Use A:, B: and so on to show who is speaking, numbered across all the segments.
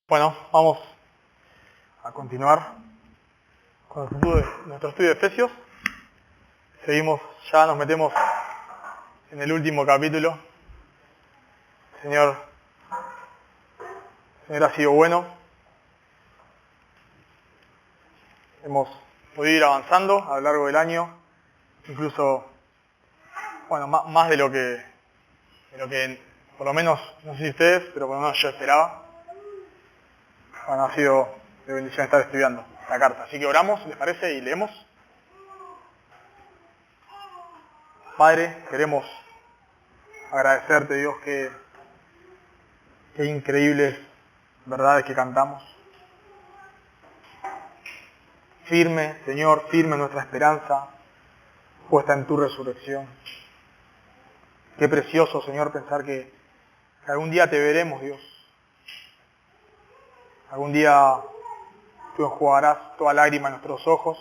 A: Bueno, vamos a continuar con nuestro estudio de Efesios. Ya nos metemos en el último capítulo. Señor ha sido bueno. Hemos podido ir avanzando a lo largo del año, incluso, más de lo que por lo menos, no sé si ustedes, pero por lo menos yo esperaba. Ha sido de bendición estar estudiando la carta. Así que oramos, ¿les parece? Y leemos. Padre, queremos agradecerte, Dios, qué increíbles verdades que cantamos. Firme, Señor, firme nuestra esperanza puesta en tu resurrección. Qué precioso, Señor, pensar que algún día te veremos, Dios. Algún día tú enjuagarás toda lágrima en nuestros ojos.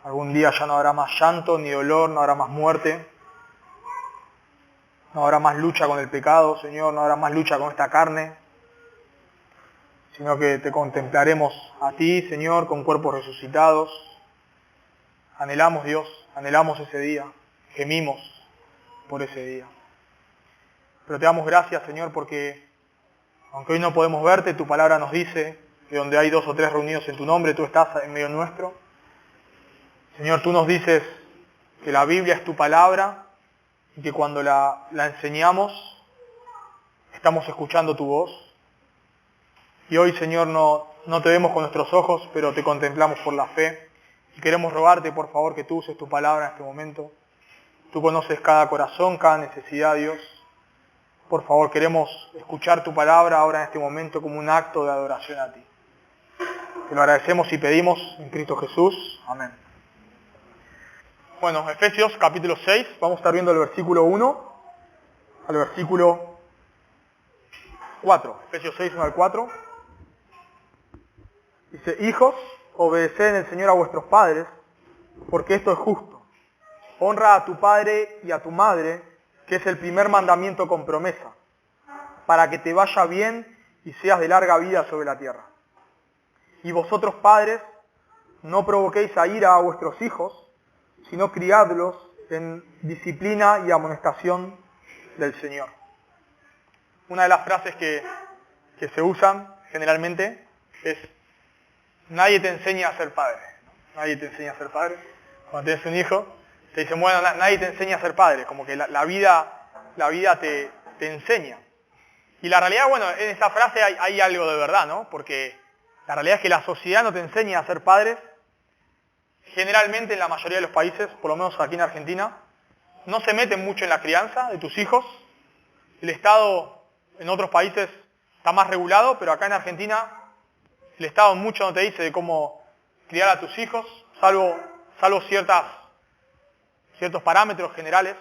A: Algún día ya no habrá más llanto ni dolor, no habrá más muerte. No habrá más lucha con el pecado, Señor, no habrá más lucha con esta carne. Sino que te contemplaremos a ti, Señor, con cuerpos resucitados. Anhelamos, Dios, anhelamos ese día. Gemimos por ese día. Pero te damos gracias, Señor, porque aunque hoy no podemos verte, tu palabra nos dice que donde hay 2 o 3 reunidos en tu nombre, tú estás en medio nuestro. Señor, tú nos dices que la Biblia es tu palabra y que cuando la enseñamos, estamos escuchando tu voz. Y hoy, Señor, no te vemos con nuestros ojos, pero te contemplamos por la fe. Y queremos rogarte, por favor, que tú uses tu palabra en este momento. Tú conoces cada corazón, cada necesidad, Dios. Por favor, queremos escuchar tu palabra ahora en este momento como un acto de adoración a ti. Te lo agradecemos y pedimos en Cristo Jesús. Amén. Bueno, Efesios capítulo 6, vamos a estar viendo el versículo 1 al versículo 4. Efesios 6, 1 al 4. Dice, hijos, obedeced en el Señor a vuestros padres, porque esto es justo. Honra a tu padre y a tu madre, que es el primer mandamiento con promesa, para que te vaya bien y seas de larga vida sobre la tierra. Y vosotros, padres, no provoquéis a ira a vuestros hijos, sino criadlos en disciplina y amonestación del Señor. Una de las frases que se usan generalmente es: nadie te enseña a ser padre. Nadie te enseña a ser padre. Cuando tienes un hijo, te dicen, bueno, nadie te enseña a ser padre. Como que la vida te enseña. Y la realidad, bueno, en esa frase hay algo de verdad, ¿no? Porque la realidad es que la sociedad no te enseña a ser padres. Generalmente en la mayoría de los países, por lo menos aquí en Argentina, no se meten mucho en la crianza de tus hijos. El Estado en otros países está más regulado, pero acá en Argentina el Estado mucho no te dice de cómo criar a tus hijos, salvo ciertos parámetros generales.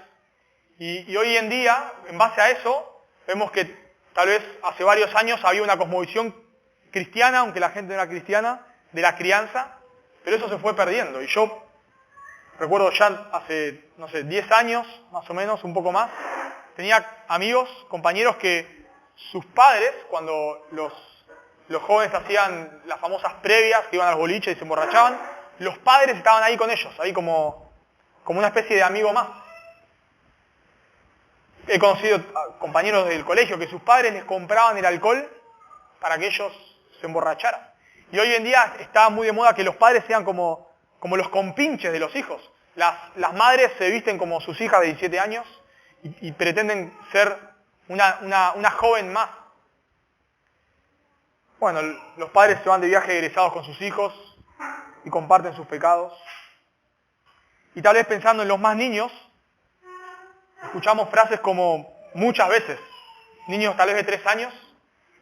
A: Y hoy en día, en base a eso, vemos que tal vez hace varios años había una cosmovisión cristiana, aunque la gente no era cristiana, de la crianza, pero eso se fue perdiendo. Y yo recuerdo ya hace, 10 años, más o menos, un poco más, tenía amigos, compañeros que sus padres, cuando los jóvenes hacían las famosas previas, que iban a los boliches y se emborrachaban, los padres estaban ahí con ellos, ahí como una especie de amigo más. He conocido compañeros del colegio que sus padres les compraban el alcohol para que ellos se emborracharan. Y hoy en día está muy de moda que los padres sean como los compinches de los hijos. Las madres se visten como sus hijas de 17 años y pretenden ser una joven más. Bueno, los padres se van de viaje egresados con sus hijos y comparten sus pecados. Y tal vez pensando en los más niños, escuchamos frases como muchas veces, niños tal vez de 3 años,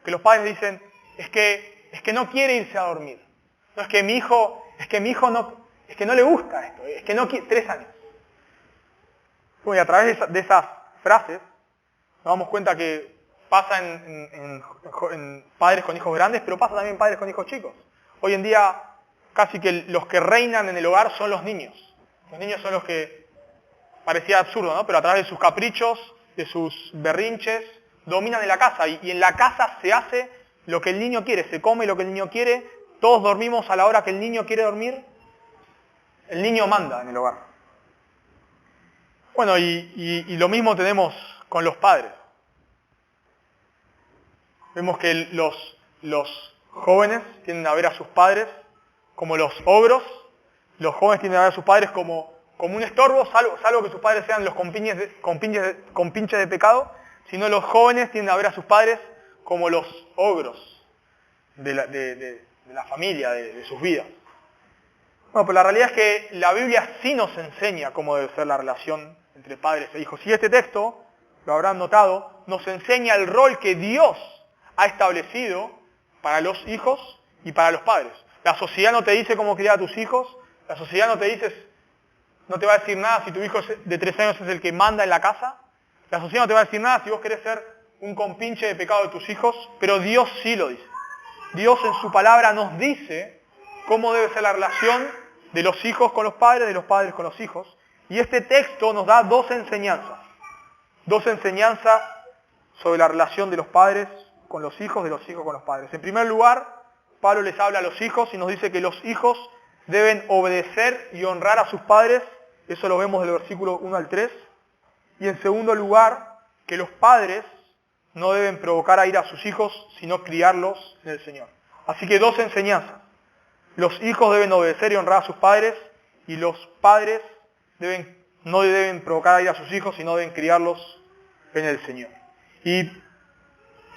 A: que los padres dicen, es que no quiere irse a dormir. No, es que mi hijo no le gusta esto, es que no quiere, 3 años. Bueno, y a través de esas frases nos damos cuenta que pasa en padres con hijos grandes, pero pasa también en padres con hijos chicos. Hoy en día casi que los que reinan en el hogar son los niños. Los niños son los que, parecía absurdo, ¿no? Pero a través de sus caprichos, de sus berrinches, dominan en la casa y en la casa se hace lo que el niño quiere, se come lo que el niño quiere, todos dormimos a la hora que el niño quiere dormir, el niño manda en el hogar. Bueno, y lo mismo tenemos con los padres. Vemos que los jóvenes tienden a ver a sus padres como los ogros, los jóvenes tienden a ver a sus padres como un estorbo, salvo que sus padres sean los compinches de pecado, sino los jóvenes tienden a ver a sus padres como los ogros de la familia, de sus vidas. Bueno, pero la realidad es que la Biblia sí nos enseña cómo debe ser la relación entre padres e hijos. Y este texto, lo habrán notado, nos enseña el rol que Dios ha establecido para los hijos y para los padres. La sociedad no te dice cómo criar a tus hijos, la sociedad no te va a decir nada si tu hijo de 3 años es el que manda en la casa, la sociedad no te va a decir nada si vos querés ser un compinche de pecado de tus hijos, pero Dios sí lo dice. Dios en su palabra nos dice cómo debe ser la relación de los hijos con los padres, de los padres con los hijos. Y este texto nos da dos enseñanzas sobre la relación de los padres con los hijos, de los hijos con los padres. En primer lugar, Pablo les habla a los hijos y nos dice que los hijos deben obedecer y honrar a sus padres. Eso lo vemos del versículo 1 al 3. Y en segundo lugar, que los padres no deben provocar a ira a sus hijos, sino criarlos en el Señor. Así que dos enseñanzas. Los hijos deben obedecer y honrar a sus padres, y los padres no deben provocar a ira a sus hijos, sino deben criarlos en el Señor. Y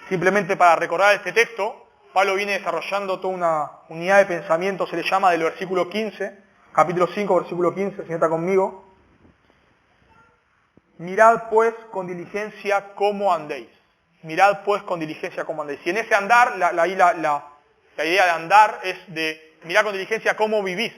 A: simplemente para recordar este texto, Pablo viene desarrollando toda una unidad de pensamiento, se le llama del versículo 15, capítulo 5, versículo 15, si está conmigo. Mirad pues con diligencia cómo andéis. Mirad pues con diligencia cómo andéis. Y en ese andar, la idea de andar es de mirar con diligencia cómo vivís.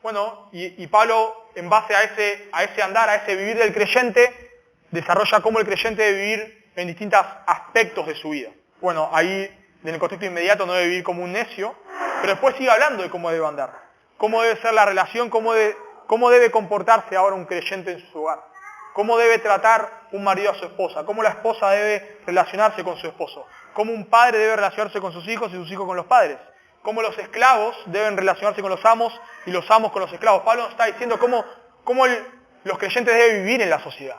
A: Bueno, y Pablo, en base a ese andar, a ese vivir del creyente, desarrolla cómo el creyente debe vivir en distintos aspectos de su vida. Bueno, ahí en el contexto inmediato no debe vivir como un necio, pero después sigue hablando de cómo debe andar, cómo debe ser la relación, cómo debe comportarse ahora un creyente en su hogar, cómo debe tratar un marido a su esposa, cómo la esposa debe relacionarse con su esposo, cómo un padre debe relacionarse con sus hijos y sus hijos con los padres, cómo los esclavos deben relacionarse con los amos y los amos con los esclavos. Pablo nos está diciendo cómo los creyentes deben vivir en la sociedad.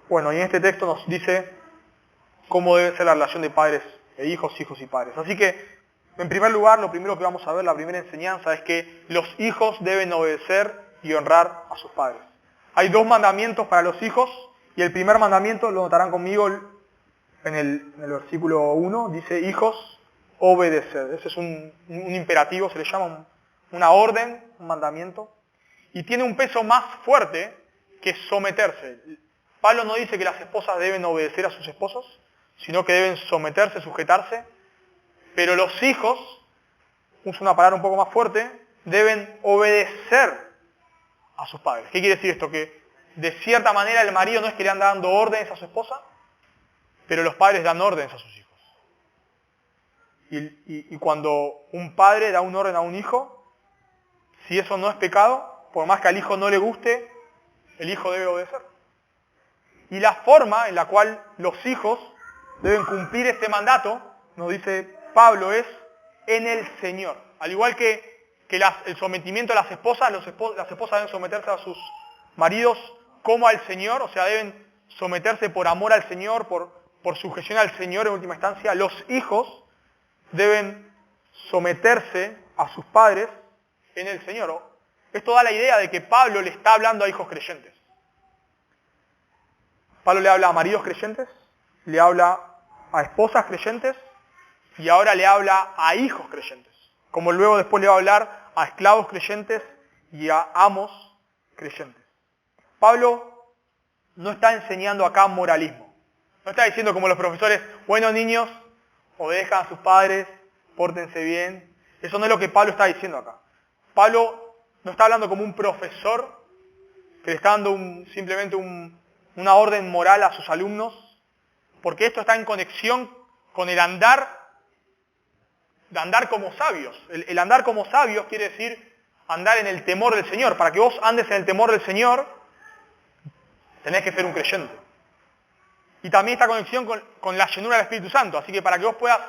A: Bueno, y en este texto nos dice cómo debe ser la relación de padres e hijos, hijos y padres. Así que, en primer lugar, lo primero que vamos a ver, la primera enseñanza, es que los hijos deben obedecer y honrar a sus padres. Hay dos mandamientos para los hijos, y el primer mandamiento, lo notarán conmigo en el versículo 1, dice, hijos, obedecer. Ese es un imperativo, se le llama una orden, un mandamiento, y tiene un peso más fuerte que someterse. Pablo no dice que las esposas deben obedecer a sus esposos, sino que deben someterse, sujetarse, pero los hijos, uso una palabra un poco más fuerte, deben obedecer a sus padres. ¿Qué quiere decir esto? Que de cierta manera el marido no es que le anda dando órdenes a su esposa, pero los padres dan órdenes a sus hijos. Y cuando un padre da un orden a un hijo, si eso no es pecado, por más que al hijo no le guste, el hijo debe obedecer. Y la forma en la cual los hijos deben cumplir este mandato, nos dice Pablo, es en el Señor. Al igual que el sometimiento a las esposas, las esposas deben someterse a sus maridos como al Señor, o sea, deben someterse por amor al Señor, por sujeción al Señor en última instancia. Los hijos deben someterse a sus padres en el Señor. Esto da la idea de que Pablo le está hablando a hijos creyentes. Pablo le habla a maridos creyentes, le habla a esposas creyentes y ahora le habla a hijos creyentes. Como luego después le va a hablar a esclavos creyentes y a amos creyentes. Pablo no está enseñando acá moralismo. No está diciendo como los profesores, bueno niños, obedezcan a sus padres, pórtense bien. Eso no es lo que Pablo está diciendo acá. Pablo no está hablando como un profesor que le está dando simplemente una orden moral a sus alumnos, porque esto está en conexión con el andar como sabios. El andar como sabios quiere decir andar en el temor del Señor. Para que vos andes en el temor del Señor, tenés que ser un creyente. y también esta conexión con la llenura del Espíritu Santo. Así que para que vos puedas,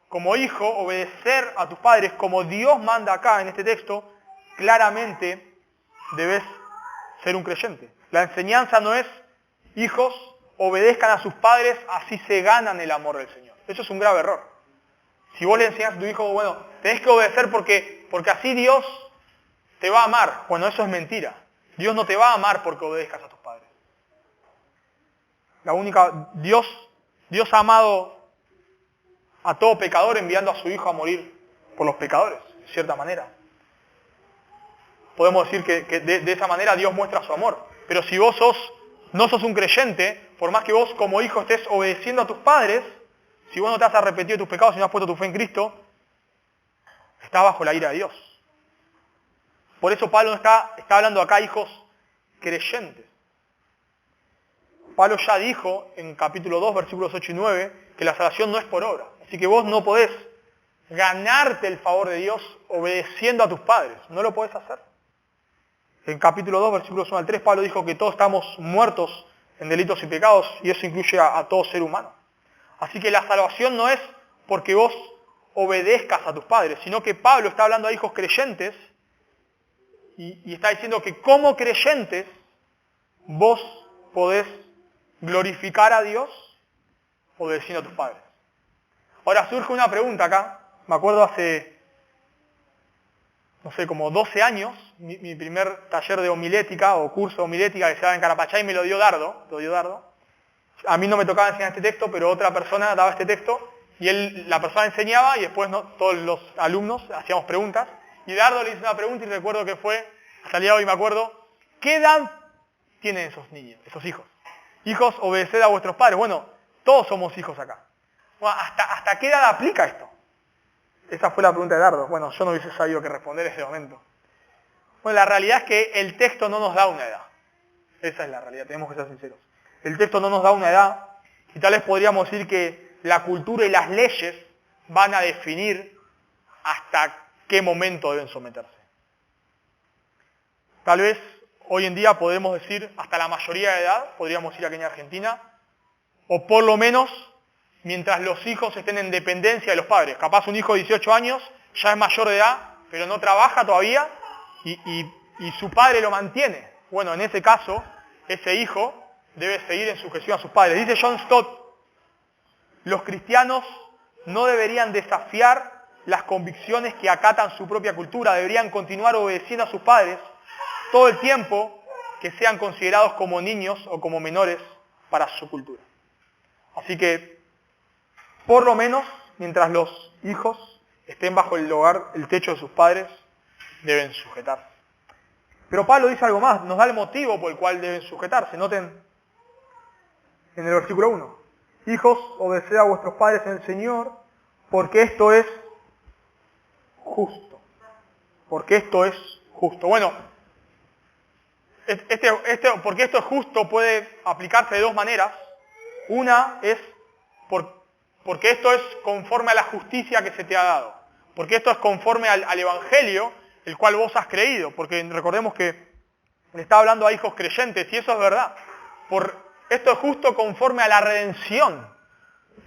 A: como hijo, obedecer a tus padres, como Dios manda acá en este texto, claramente debes ser un creyente. La enseñanza no es, hijos, obedezcan a sus padres, así se ganan el amor del Señor. Eso es un grave error. Si vos le enseñás a tu hijo, bueno, tenés que obedecer porque así Dios te va a amar. Bueno, eso es mentira. Dios no te va a amar porque obedezcas a tus padres. Dios ha amado a todo pecador enviando a su Hijo a morir por los pecadores, de cierta manera. Podemos decir que de esa manera Dios muestra su amor. Pero si vos no sos un creyente, por más que vos como hijo estés obedeciendo a tus padres, si vos no te has arrepentido de tus pecados y no has puesto tu fe en Cristo, estás bajo la ira de Dios. Por eso Pablo está hablando acá, hijos creyentes. Pablo ya dijo en capítulo 2, versículos 8 y 9, que la salvación no es por obra. Así que vos no podés ganarte el favor de Dios obedeciendo a tus padres. No lo podés hacer. En capítulo 2, versículos 1 al 3, Pablo dijo que todos estamos muertos en delitos y pecados, y eso incluye a todo ser humano. Así que la salvación no es porque vos obedezcas a tus padres, sino que Pablo está hablando a hijos creyentes y está diciendo que como creyentes vos podés glorificar a Dios obedeciendo a tus padres. Ahora surge una pregunta acá. Me acuerdo hace, como 12 años, mi primer taller de homilética o curso de homilética que se daba en Carapachay me lo dio Dardo. A mí no me tocaba enseñar este texto, pero otra persona daba este texto y la persona enseñaba y después todos los alumnos hacíamos preguntas. Y Dardo le hizo una pregunta y recuerdo que fue, hasta el día de hoy me acuerdo, ¿qué edad tienen esos niños, esos hijos? Hijos, obedeced a vuestros padres. Bueno, todos somos hijos acá. Bueno, ¿hasta qué edad aplica esto? Esa fue la pregunta de Dardo. Bueno, yo no hubiese sabido qué responder en ese momento. Bueno, la realidad es que el texto no nos da una edad. Esa es la realidad, tenemos que ser sinceros. El texto no nos da una edad y tal vez podríamos decir que la cultura y las leyes van a definir hasta qué momento deben someterse. Tal vez hoy en día podemos decir hasta la mayoría de edad, podríamos ir aquí en Argentina, o por lo menos mientras los hijos estén en dependencia de los padres. Capaz un hijo de 18 años ya es mayor de edad, pero no trabaja todavía y su padre lo mantiene. Bueno, en ese caso, ese hijo debe seguir en sujeción a sus padres. Dice John Stott, los cristianos no deberían desafiar las convicciones que acatan su propia cultura, deberían continuar obedeciendo a sus padres todo el tiempo que sean considerados como niños o como menores para su cultura. Así que, por lo menos, mientras los hijos estén bajo el techo de sus padres, deben sujetarse. Pero Pablo dice algo más, nos da el motivo por el cual deben sujetarse. Noten en el versículo 1. Hijos, obedeced a vuestros padres en el Señor, porque esto es justo. Porque esto es justo. Bueno, porque esto es justo puede aplicarse de dos maneras. Una es porque esto es conforme a la justicia que se te ha dado. Porque esto es conforme al Evangelio, el cual vos has creído. Porque recordemos que le está hablando a hijos creyentes, y eso es verdad. Esto es justo conforme a la redención.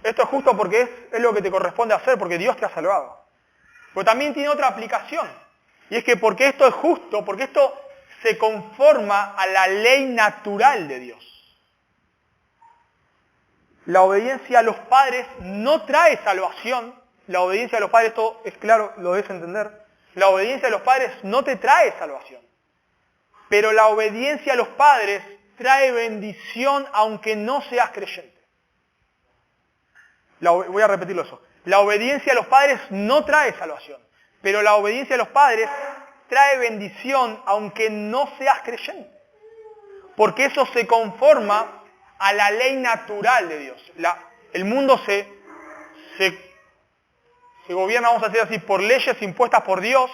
A: Esto es justo porque es lo que te corresponde hacer, porque Dios te ha salvado. Pero también tiene otra aplicación. Y es que porque esto es justo, porque esto se conforma a la ley natural de Dios. La obediencia a los padres no trae salvación. La obediencia a los padres, esto es claro, lo debes entender. La obediencia a los padres no te trae salvación. Pero la obediencia a los padres trae bendición aunque no seas creyente. Voy a repetirlo eso. La obediencia a los padres no trae salvación. Pero la obediencia a los padres trae bendición aunque no seas creyente. Porque eso se conforma a la ley natural de Dios. El mundo se gobierna, vamos a decir así, por leyes impuestas por Dios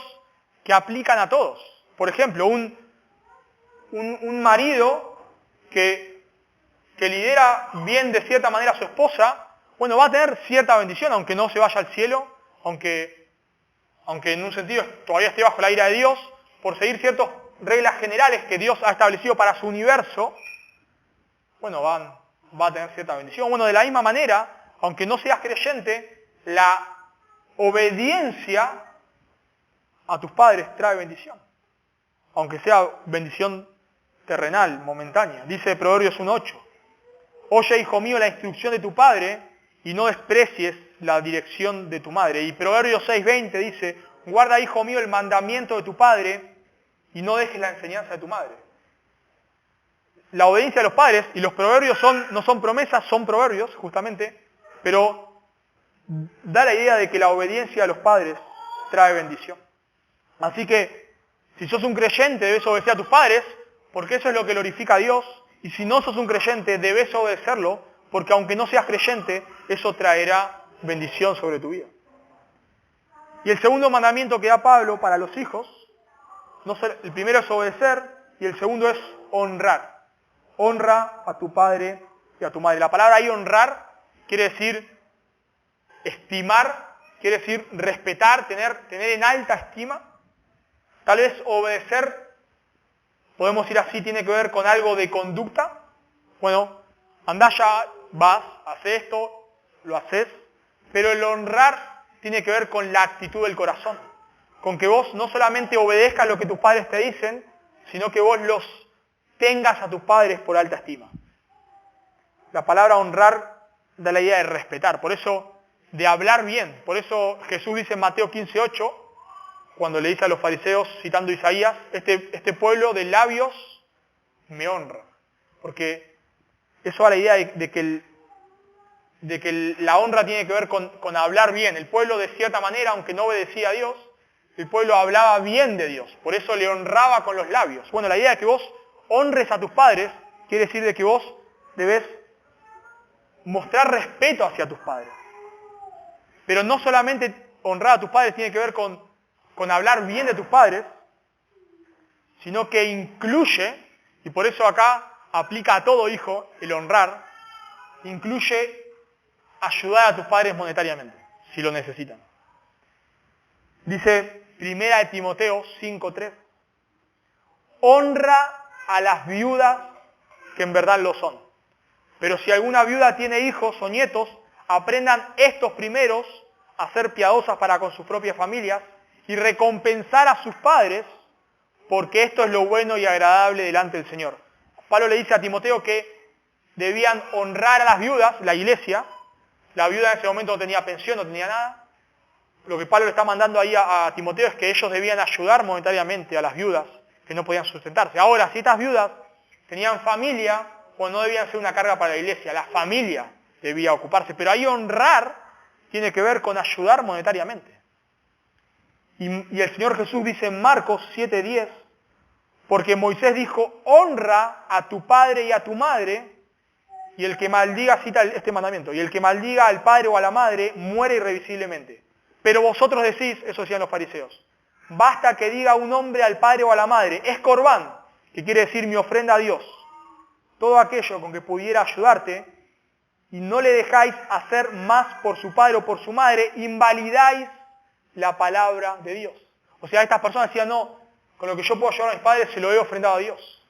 A: que aplican a todos. Por ejemplo, un marido que lidera bien de cierta manera a su esposa, bueno, va a tener cierta bendición, aunque no se vaya al cielo, aunque en un sentido todavía esté bajo la ira de Dios, por seguir ciertas reglas generales que Dios ha establecido para su universo, bueno, van va a tener cierta bendición. Bueno, de la misma manera, aunque no seas creyente, la obediencia a tus padres trae bendición. Aunque sea bendición terrenal, momentánea. Dice Proverbios 1:8. Oye, hijo mío, la instrucción de tu padre y no desprecies la dirección de tu madre. Y Proverbios 6:20 dice, guarda, hijo mío, el mandamiento de tu padre y no dejes la enseñanza de tu madre. La obediencia a los padres, y los proverbios no son promesas, son proverbios, justamente, pero da la idea de que la obediencia a los padres trae bendición. Así que, si sos un creyente, debes obedecer a tus padres, porque eso es lo que glorifica a Dios. Y si no sos un creyente, debes obedecerlo, porque aunque no seas creyente, eso traerá bendición sobre tu vida. Y el segundo mandamiento que da Pablo para los hijos, el primero es obedecer y el segundo es honrar. Honra a tu padre y a tu madre. La palabra ahí honrar quiere decir estimar, quiere decir respetar, tener en alta estima. Tal vez obedecer, podemos ir así, tiene que ver con algo de conducta. Bueno, andá ya, vas, haces esto, lo haces. Pero el honrar tiene que ver con la actitud del corazón. Con que vos no solamente obedezcas lo que tus padres te dicen, sino que vos los tengas a tus padres por alta estima. La palabra honrar da la idea de respetar, por eso de hablar bien. Por eso Jesús dice en Mateo 15:8, cuando le dice a los fariseos, citando Isaías, este pueblo de labios me honra. Porque eso da la idea de que la honra tiene que ver con hablar bien. El pueblo, de cierta manera, aunque no obedecía a Dios, el pueblo hablaba bien de Dios. Por eso le honraba con los labios. Bueno, la idea de que vos honres a tus padres quiere decir de que vos debes mostrar respeto hacia tus padres. Pero no solamente honrar a tus padres tiene que ver con hablar bien de tus padres, sino que incluye, y por eso acá aplica a todo hijo el honrar, incluye ayudar a tus padres monetariamente, si lo necesitan. Dice 1 de Timoteo 5:3, honra a las viudas que en verdad lo son. Pero si alguna viuda tiene hijos o nietos, aprendan estos primeros a ser piadosas para con sus propias familias y recompensar a sus padres, porque esto es lo bueno y agradable delante del Señor. Pablo le dice a Timoteo que debían honrar a las viudas, la iglesia. La viuda en ese momento no tenía pensión, no tenía nada. Lo que Pablo le está mandando ahí a Timoteo es que ellos debían ayudar monetariamente a las viudas que no podían sustentarse. Ahora, si estas viudas tenían familia, pues no debían ser una carga para la iglesia, la familia debía ocuparse. Pero ahí honrar tiene que ver con ayudar monetariamente. Y el Señor Jesús dice en Marcos 7:10, porque Moisés dijo, honra a tu padre y a tu madre, y el que maldiga, cita este mandamiento, y el que maldiga al padre o a la madre muere irrevisiblemente. Pero vosotros decís, eso decían los fariseos, basta que diga un hombre al padre o a la madre, es corbán, que quiere decir mi ofrenda a Dios. Todo aquello con que pudiera ayudarte, y no le dejáis hacer más por su padre o por su madre, invalidáis la palabra de Dios. O sea, estas personas decían, no, con lo que yo puedo ayudar a mis padres se lo he ofrendado a Dios.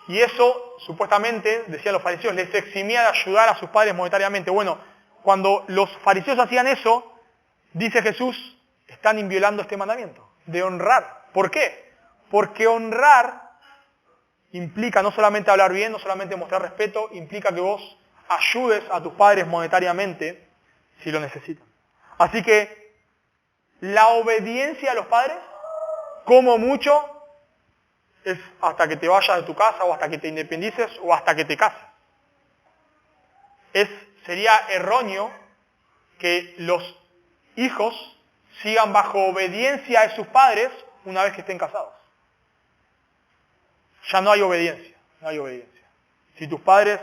A: Y eso, supuestamente, decían los fariseos, les eximía de ayudar a sus padres monetariamente. Bueno, cuando los fariseos hacían eso, dice Jesús, están inviolando este mandamiento, de honrar. ¿Por qué? Porque honrar implica no solamente hablar bien, no solamente mostrar respeto, implica que vos ayudes a tus padres monetariamente si lo necesitan. Así que la obediencia a los padres, como mucho, es hasta que te vayas de tu casa o hasta que te independices o hasta que te cases. Sería erróneo que los hijos sigan bajo obediencia a sus padres una vez que estén casados. Ya no hay obediencia, no hay obediencia. Si tus padres,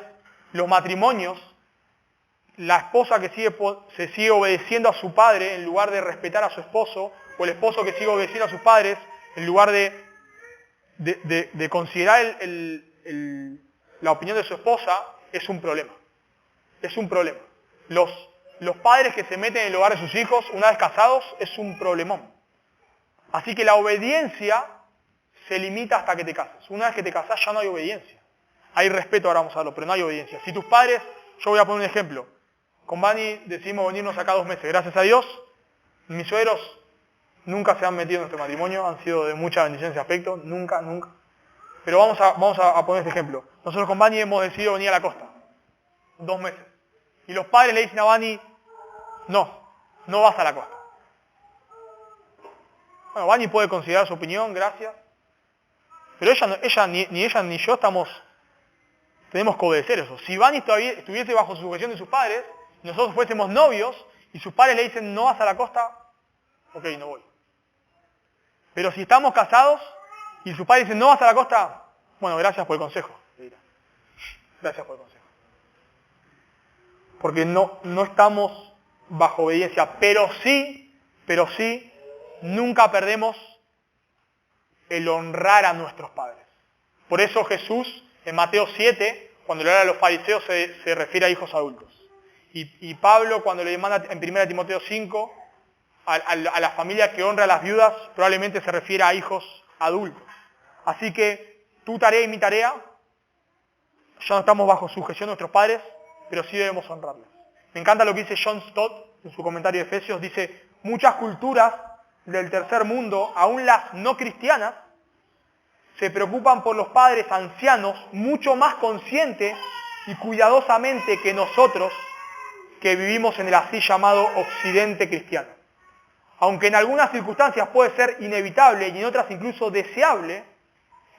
A: los matrimonios, la esposa que se sigue obedeciendo a su padre en lugar de respetar a su esposo, o el esposo que sigue obedeciendo a sus padres en lugar de considerar la opinión de su esposa, es un problema. Es un problema. Los padres que se meten en el hogar de sus hijos una vez casados es un problemón. Así que la obediencia se limita hasta que te cases. Una vez que te casas ya no hay obediencia. hay respeto, ahora vamos a verlo, pero no hay obediencia. Si tus padres, yo voy a poner un ejemplo. Con Bani decidimos venirnos acá 2 meses. Gracias a Dios, mis suegros nunca se han metido en nuestro matrimonio, han sido de mucha bendición en ese aspecto, nunca. Pero vamos a poner este ejemplo. Nosotros con Bani hemos decidido venir a la costa, 2 meses. Y los padres le dicen a Bani, no vas a la costa. Bueno, Bani puede considerar su opinión, gracias. Pero ni ella ni yo tenemos que obedecer eso. Si Bani estuviese bajo su sujeción de sus padres, nosotros fuésemos novios y sus padres le dicen no vas a la costa, ok, no voy. Pero si estamos casados y sus padres dicen no vas a la costa, bueno, gracias por el consejo. Gracias por el consejo. Porque no estamos bajo obediencia, pero sí, nunca perdemos el honrar a nuestros padres. Por eso Jesús, en Mateo 7, cuando le habla a los fariseos, se refiere a hijos adultos. Y Pablo, cuando le manda en 1 Timoteo 5, a la familia que honra a las viudas, probablemente se refiere a hijos adultos. Así que tu tarea y mi tarea, ya no estamos bajo sujeción de nuestros padres, pero sí debemos honrarles. Me encanta lo que dice John Stott en su comentario de Efesios. Dice, muchas culturas del tercer mundo, aún las no cristianas, se preocupan por los padres ancianos mucho más consciente y cuidadosamente que nosotros, que vivimos en el así llamado occidente cristiano. Aunque en algunas circunstancias puede ser inevitable y en otras incluso deseable,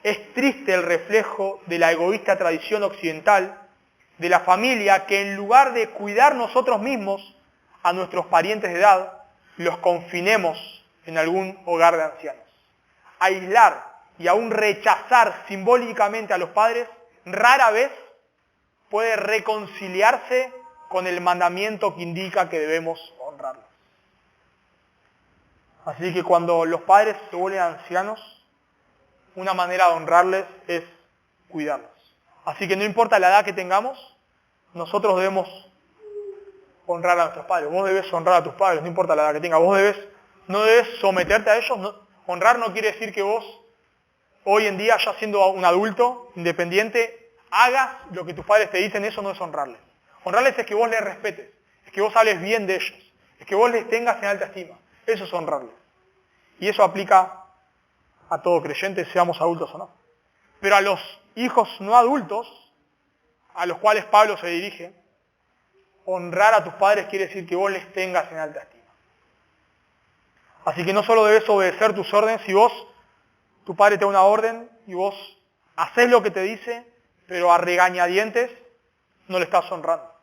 A: es triste el reflejo de la egoísta tradición occidental de la familia que en lugar de cuidar nosotros mismos a nuestros parientes de edad, los confinemos en algún hogar de ancianos. Aislar y aún rechazar simbólicamente a los padres rara vez puede reconciliarse con el mandamiento que indica que debemos honrarlos. Así que cuando los padres se vuelven ancianos, una manera de honrarles es cuidarlos. Así que no importa la edad que tengamos, nosotros debemos honrar a nuestros padres. Vos debes honrar a tus padres, no importa la edad que tengas. No debes someterte a ellos. Honrar no quiere decir que vos, hoy en día, ya siendo un adulto independiente, hagas lo que tus padres te dicen. Eso no es honrarles. Honrarles es que vos les respetes, es que vos hables bien de ellos, es que vos les tengas en alta estima. Eso es honrarles. Y eso aplica a todo creyente, seamos adultos o no. Pero a los hijos no adultos, a los cuales Pablo se dirige, honrar a tus padres quiere decir que vos les tengas en alta estima. Así que no solo debes obedecer tus órdenes, si tu padre te da una orden y vos haces lo que te dice, pero a regañadientes no le estás honrando.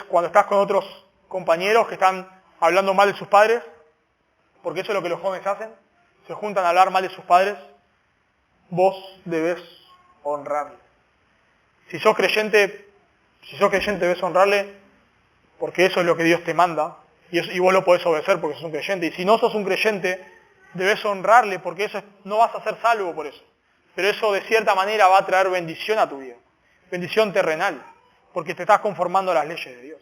A: Cuando estás con otros compañeros que están hablando mal de sus padres, porque eso es lo que los jóvenes hacen, se juntan a hablar mal de sus padres, vos debes honrarle. Si sos creyente debes honrarle porque eso es lo que Dios te manda y vos lo podés obedecer porque sos un creyente. Y si no sos un creyente, debes honrarle porque no vas a ser salvo por eso. Pero eso de cierta manera va a traer bendición a tu vida, bendición terrenal, porque te estás conformando a las leyes de Dios.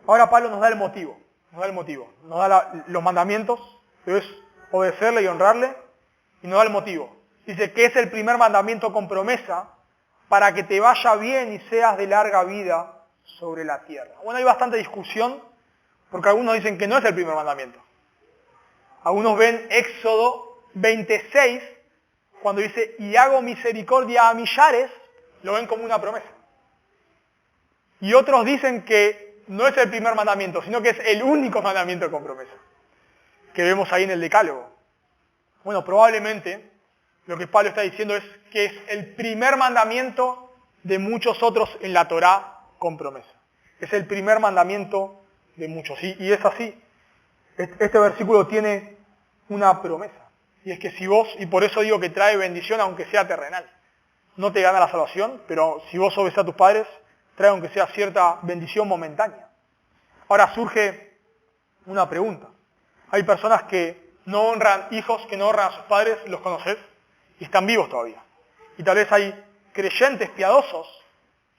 A: Ahora Pablo nos da el motivo, nos da los mandamientos, debes obedecerle y honrarle, y nos da el motivo. Dice que es el primer mandamiento con promesa para que te vaya bien y seas de larga vida sobre la tierra. Bueno, hay bastante discusión, porque algunos dicen que no es el primer mandamiento. Algunos ven Éxodo 26, cuando dice, y hago misericordia a millares, lo ven como una promesa. Y otros dicen que no es el primer mandamiento, sino que es el único mandamiento con promesa, que vemos ahí en el Decálogo. Bueno, probablemente lo que Pablo está diciendo es que es el primer mandamiento de muchos otros en la Torá con promesa. Es el primer mandamiento de muchos. Y es así. Este versículo tiene una promesa. Y es que si vos, y por eso digo que trae bendición aunque sea terrenal. No te gana la salvación, pero si vos obedeces a tus padres, trae aunque sea cierta bendición momentánea. Ahora surge una pregunta. Hay personas que no honran, hijos que no honran a sus padres, los conoces, y están vivos todavía. Y tal vez hay creyentes piadosos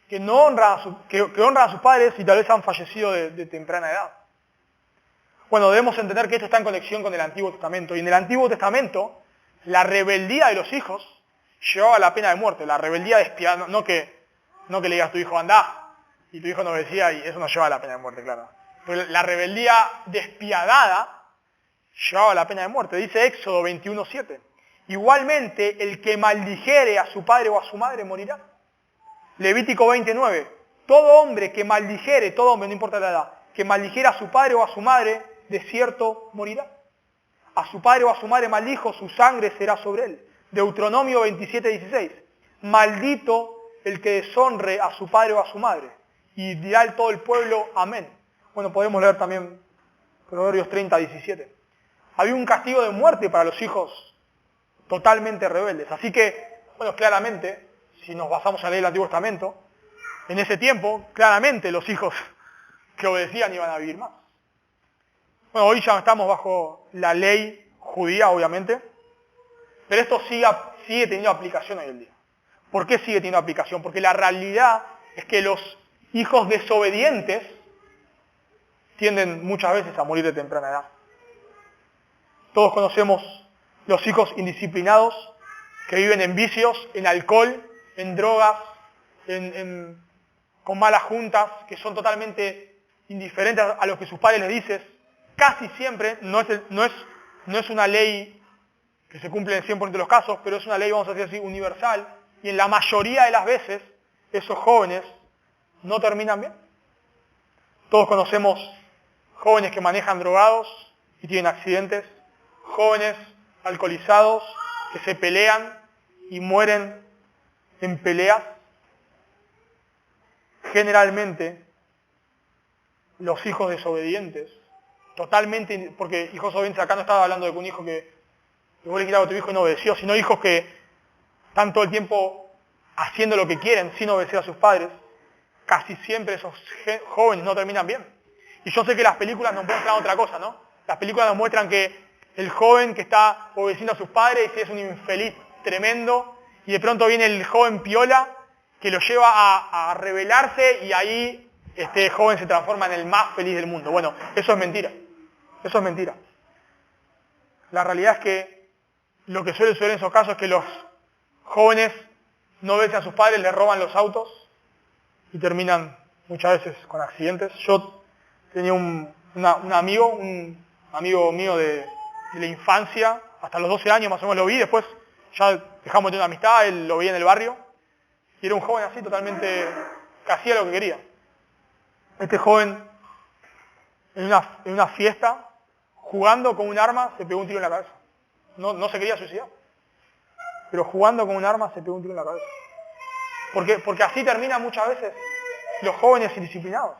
A: que no honran que honran a sus padres y tal vez han fallecido de temprana edad. Bueno, debemos entender que esto está en conexión con el Antiguo Testamento. Y en el Antiguo Testamento La rebeldía de los hijos llevaba a la pena de muerte. La rebeldía despiadada, no que le digas a tu hijo andá y tu hijo no obedecía y eso no llevaba a la pena de muerte, claro. Pero la rebeldía despiadada llevaba a la pena de muerte. Dice Éxodo 21:7. Igualmente, el que maldijere a su padre o a su madre morirá. Levítico 29. Todo hombre que maldijere, todo hombre, no importa la edad, que maldijera a su padre o a su madre, de cierto morirá. A su padre o a su madre maldijo, su sangre será sobre él. Deuteronomio 27:16. Maldito el que deshonre a su padre o a su madre. Y dirá todo el pueblo, amén. Bueno, podemos leer también Proverbios 30:17. Había un castigo de muerte para los hijos totalmente rebeldes. Así que, bueno, claramente, si nos basamos en la ley del Antiguo Testamento, en ese tiempo, claramente los hijos que obedecían iban a vivir más. Bueno, hoy ya estamos bajo la ley judía, obviamente, pero esto sigue teniendo aplicación hoy en día. ¿Por qué sigue teniendo aplicación? Porque la realidad es que los hijos desobedientes tienden muchas veces a morir de temprana edad. Todos conocemos los hijos indisciplinados que viven en vicios, en alcohol, en drogas, con malas juntas, que son totalmente indiferentes a lo que sus padres les dicen. Casi siempre, no es una ley que se cumple en 100% de los casos, pero es una ley, vamos a decir así, universal, y en la mayoría de las veces esos jóvenes no terminan bien. Todos conocemos jóvenes que manejan drogados y tienen accidentes, jóvenes alcoholizados que se pelean y mueren en peleas. Generalmente, los hijos desobedientes, totalmente, porque hijos desobedientes acá no estaba hablando de que un hijo que vos le quitabas a tu hijo y no obedeció, sino hijos que están todo el tiempo haciendo lo que quieren sin obedecer a sus padres. Casi siempre esos jóvenes no terminan bien. Y yo sé que las películas nos muestran otra cosa, ¿no? Las películas nos muestran que el joven que está obedeciendo a sus padres es un infeliz tremendo, y de pronto viene el joven piola que lo lleva a rebelarse y ahí este joven se transforma en el más feliz del mundo. Bueno, eso es mentira. Eso es mentira. La realidad es que lo que suele suceder en esos casos es que los jóvenes no obedecen a sus padres, les roban los autos y terminan muchas veces con accidentes. Yo tenía un amigo mío de la infancia, hasta los 12 años más o menos lo vi, después ya dejamos de tener una amistad, él lo veía en el barrio, y era un joven así totalmente, que hacía lo que quería. Este joven, en una fiesta, jugando con un arma, se pegó un tiro en la cabeza. No se quería suicidar, pero jugando con un arma se pegó un tiro en la cabeza. Porque así terminan muchas veces los jóvenes indisciplinados.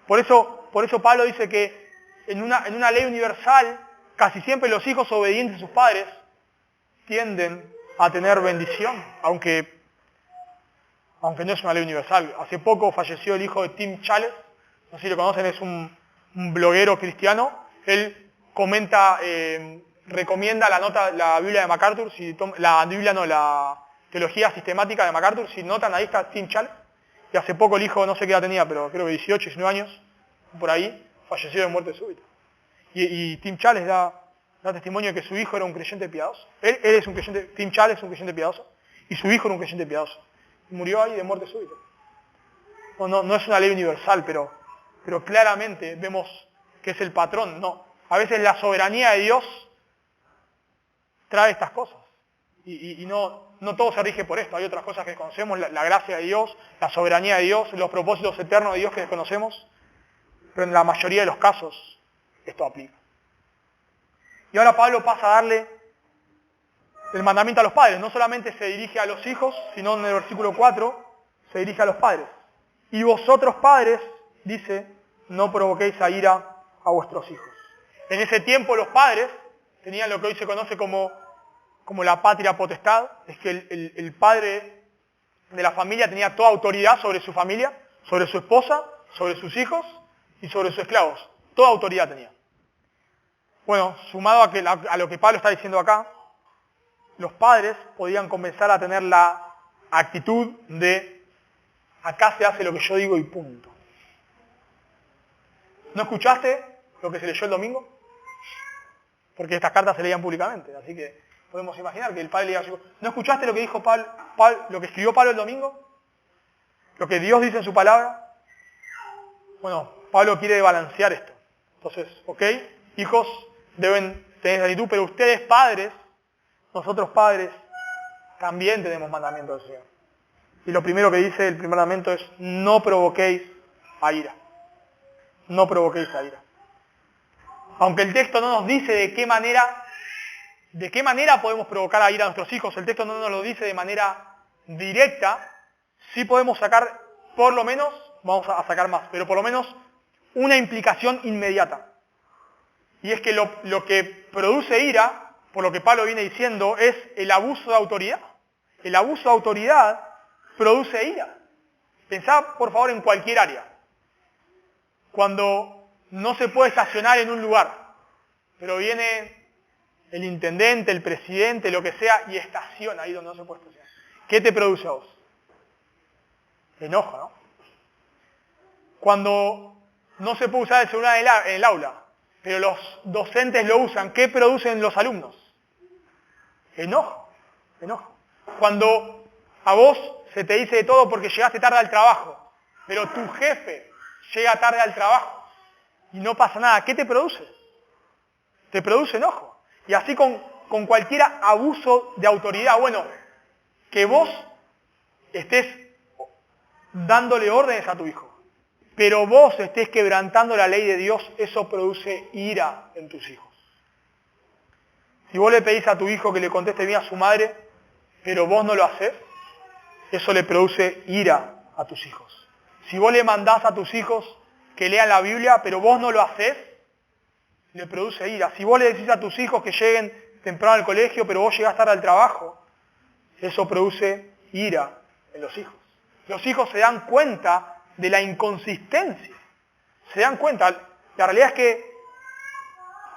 A: Por eso Pablo dice que en una ley universal, casi siempre los hijos obedientes a sus padres tienden a tener bendición, aunque no es una ley universal. Hace poco falleció el hijo de Tim Challis, no sé si lo conocen, es un bloguero cristiano. Él comenta, recomienda la Biblia de MacArthur, la teología sistemática de MacArthur. Si notan, ahí está Tim Challis. Y hace poco el hijo, no sé qué edad tenía, pero creo que 18, 19 años, por ahí, falleció de muerte súbita. Y Tim Challis da testimonio de que su hijo era un creyente piadoso. Él es un creyente, Tim Challis es un creyente piadoso, y su hijo era un creyente piadoso. Y murió ahí de muerte súbita. No es una ley universal, pero claramente vemos que es el patrón. No, a veces la soberanía de Dios trae estas cosas. Y no todo se rige por esto. Hay otras cosas que desconocemos, la gracia de Dios, la soberanía de Dios, los propósitos eternos de Dios que desconocemos. Pero en la mayoría de los casos esto aplica. Y ahora Pablo pasa a darle el mandamiento a los padres. No solamente se dirige a los hijos, sino en el versículo 4 se dirige a los padres. Y vosotros padres, dice, no provoquéis a ira a vuestros hijos. En ese tiempo los padres tenían lo que hoy se conoce como la patria potestad. Es que el padre de la familia tenía toda autoridad sobre su familia, sobre su esposa, sobre sus hijos y sobre sus esclavos. Toda autoridad tenía. Bueno, sumado a lo que Pablo está diciendo acá, los padres podían comenzar a tener la actitud de acá se hace lo que yo digo y punto. ¿No escuchaste lo que se leyó el domingo? Porque estas cartas se leían públicamente, así que podemos imaginar que el padre le diga a su hijo, ¿no escuchaste lo que dijo lo que escribió Pablo el domingo? Lo que Dios dice en su palabra. Bueno, Pablo quiere balancear esto. Entonces, ok, hijos deben tener esa actitud, pero ustedes padres, nosotros padres, también tenemos mandamiento del Señor. Y lo primero que dice el primer mandamiento es, no provoquéis a ira. No provoquéis a ira. Aunque el texto no nos dice de qué manera podemos provocar a ira a nuestros hijos, el texto no nos lo dice de manera directa, sí podemos sacar, por lo menos, vamos a sacar más, pero por lo menos una implicación inmediata. Y es que lo que produce ira, por lo que Pablo viene diciendo, es el abuso de autoridad. El abuso de autoridad produce ira. Pensá, por favor, en cualquier área. Cuando no se puede estacionar en un lugar, pero viene el intendente, el presidente, lo que sea, y estaciona ahí donde no se puede estacionar. ¿Qué te produce a vos? Enojo, ¿no? Cuando no se puede usar el celular en el aula, pero los docentes lo usan, ¿qué producen los alumnos? Enojo, enojo. Cuando a vos se te dice de todo porque llegaste tarde al trabajo, pero tu jefe llega tarde al trabajo y no pasa nada, ¿qué te produce? Te produce enojo. Y así con cualquier abuso de autoridad, bueno, que vos estés dándole órdenes a tu hijo, pero vos estés quebrantando la ley de Dios, eso produce ira en tus hijos. Si vos le pedís a tu hijo que le conteste bien a su madre, pero vos no lo hacés, eso le produce ira a tus hijos. Si vos le mandás a tus hijos que lean la Biblia, pero vos no lo hacés, le produce ira. Si vos le decís a tus hijos que lleguen temprano al colegio, pero vos llegás tarde al trabajo, eso produce ira en los hijos. Los hijos se dan cuenta de la inconsistencia. Se dan cuenta. La realidad es que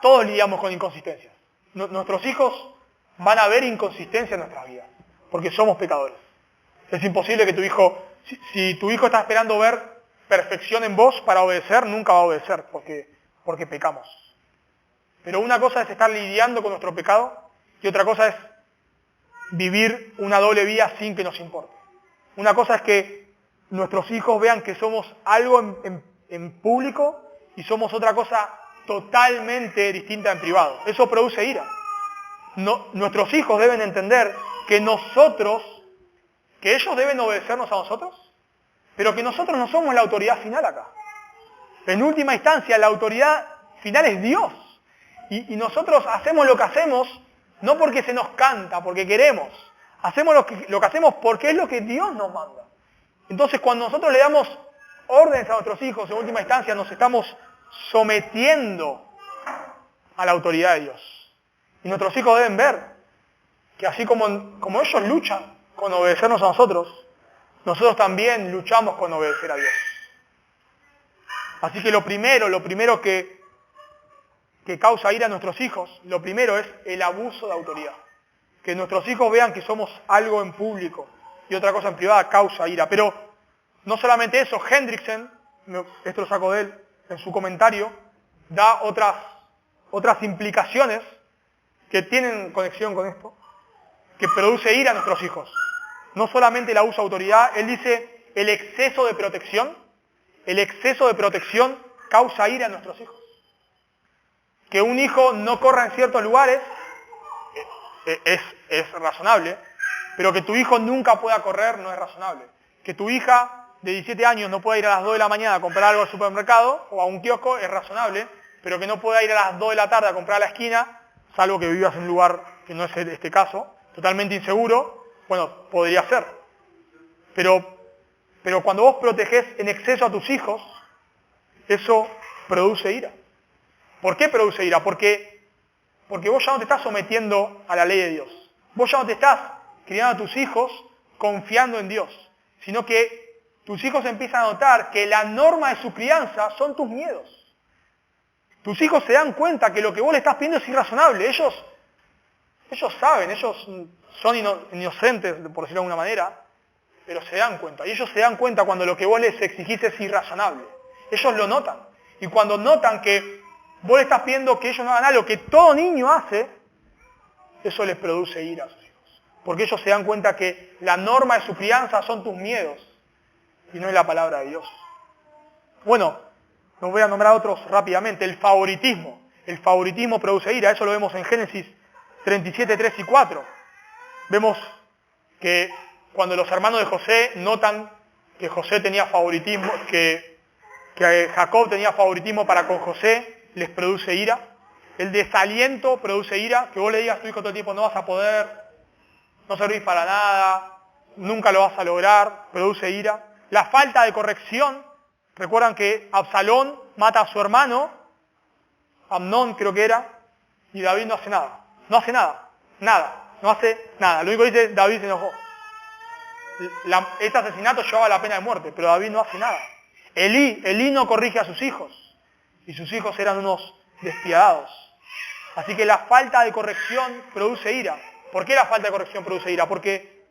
A: todos lidiamos con inconsistencias. Nuestros hijos van a ver inconsistencia en nuestras vidas, porque somos pecadores. Es imposible que tu hijo, si tu hijo está esperando ver perfección en vos para obedecer, nunca va a obedecer, porque pecamos. Pero una cosa es estar lidiando con nuestro pecado y otra cosa es vivir una doble vida sin que nos importe. Una cosa es que nuestros hijos vean que somos algo en público y somos otra cosa totalmente distinta en privado. Eso produce ira. Nuestros hijos deben entender que ellos deben obedecernos a nosotros, pero que nosotros no somos la autoridad final acá. En última instancia, la autoridad final es Dios. Y nosotros hacemos lo que hacemos no porque se nos canta, porque queremos. Hacemos lo que hacemos porque es lo que Dios nos manda. Entonces, cuando nosotros le damos órdenes a nuestros hijos, en última instancia nos estamos sometiendo a la autoridad de Dios. Y nuestros hijos deben ver que así como ellos luchan con obedecernos a nosotros también luchamos con obedecer a Dios. Así que lo primero que causa ira a nuestros hijos, lo primero es el abuso de autoridad. Que nuestros hijos vean que somos algo en público y otra cosa en privada causa ira. Pero no solamente eso, Hendrickson, esto lo saco de él, en su comentario, da otras implicaciones que tienen conexión con esto, que produce ira a nuestros hijos. No solamente el abuso de autoridad, él dice el exceso de protección causa ira a nuestros hijos. Que un hijo no corra en ciertos lugares es razonable, pero que tu hijo nunca pueda correr no es razonable. Que tu hija de 17 años no pueda ir a las 2 de la mañana a comprar algo al supermercado o a un kiosco es razonable, pero que no pueda ir a las 2 de la tarde a comprar a la esquina, salvo que vivas en un lugar que no es este caso, totalmente inseguro, bueno, podría ser. Pero cuando vos protegés en exceso a tus hijos, eso produce ira. ¿Por qué produce ira? Porque vos ya no te estás sometiendo a la ley de Dios. Vos ya no te estás criando a tus hijos confiando en Dios, sino que tus hijos empiezan a notar que la norma de su crianza son tus miedos. Tus hijos se dan cuenta que lo que vos le estás pidiendo es irrazonable. Ellos saben, ellos son inocentes, por decirlo de alguna manera, pero se dan cuenta. Y ellos se dan cuenta cuando lo que vos les exigís es irrazonable. Ellos lo notan. Y cuando notan que vos le estás pidiendo que ellos no hagan algo que todo niño hace, eso les produce ira a sus hijos. Porque ellos se dan cuenta que la norma de su crianza son tus miedos y no es la palabra de Dios. Bueno, los voy a nombrar otros rápidamente. El favoritismo. El favoritismo produce ira. Eso lo vemos en Génesis 37, 3 y 4. Vemos que cuando los hermanos de José notan que José tenía favoritismo, que Jacob tenía favoritismo para con José, les produce ira. El desaliento produce ira, que vos le digas a tu hijo todo el tiempo, no vas a poder, no servís para nada, nunca lo vas a lograr, produce ira. La falta de corrección, recuerdan que Absalón mata a su hermano, Amnón creo que era, y David no hace nada. No hace nada, no hace nada. Lo único que dice, David se enojó. Este asesinato llevaba la pena de muerte, pero David no hace nada. Elí no corrige a sus hijos, y sus hijos eran unos despiadados. Así que la falta de corrección produce ira. ¿Por qué la falta de corrección produce ira? Porque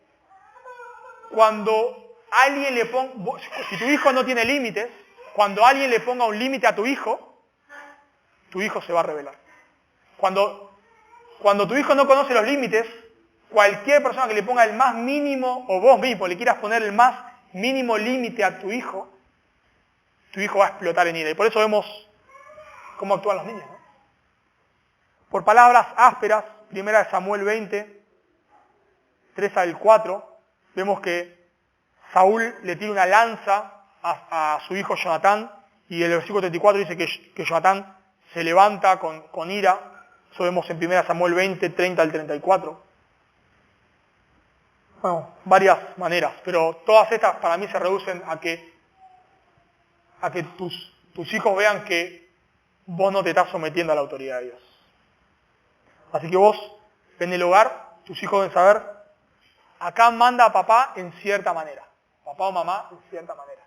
A: cuando alguien le ponga, si tu hijo no tiene límites, cuando alguien le ponga un límite a tu hijo se va a rebelar. Cuando tu hijo no conoce los límites, cualquier persona que le ponga el más mínimo, o vos mismo le quieras poner el más mínimo límite a tu hijo va a explotar en ira. Y por eso vemos cómo actúan los niños, ¿no? Por palabras ásperas, 1 Samuel 20, 3 al 4, vemos que Saúl le tira una lanza a su hijo Jonatán, y el versículo 34 dice que Jonatán se levanta con ira. Eso vemos en 1 Samuel 20, 30 al 34. Bueno, varias maneras, pero todas estas para mí se reducen a que tus hijos vean que vos no te estás sometiendo a la autoridad de Dios. Así que vos, en el hogar, tus hijos deben saber, acá manda a papá en cierta manera, papá o mamá en cierta manera.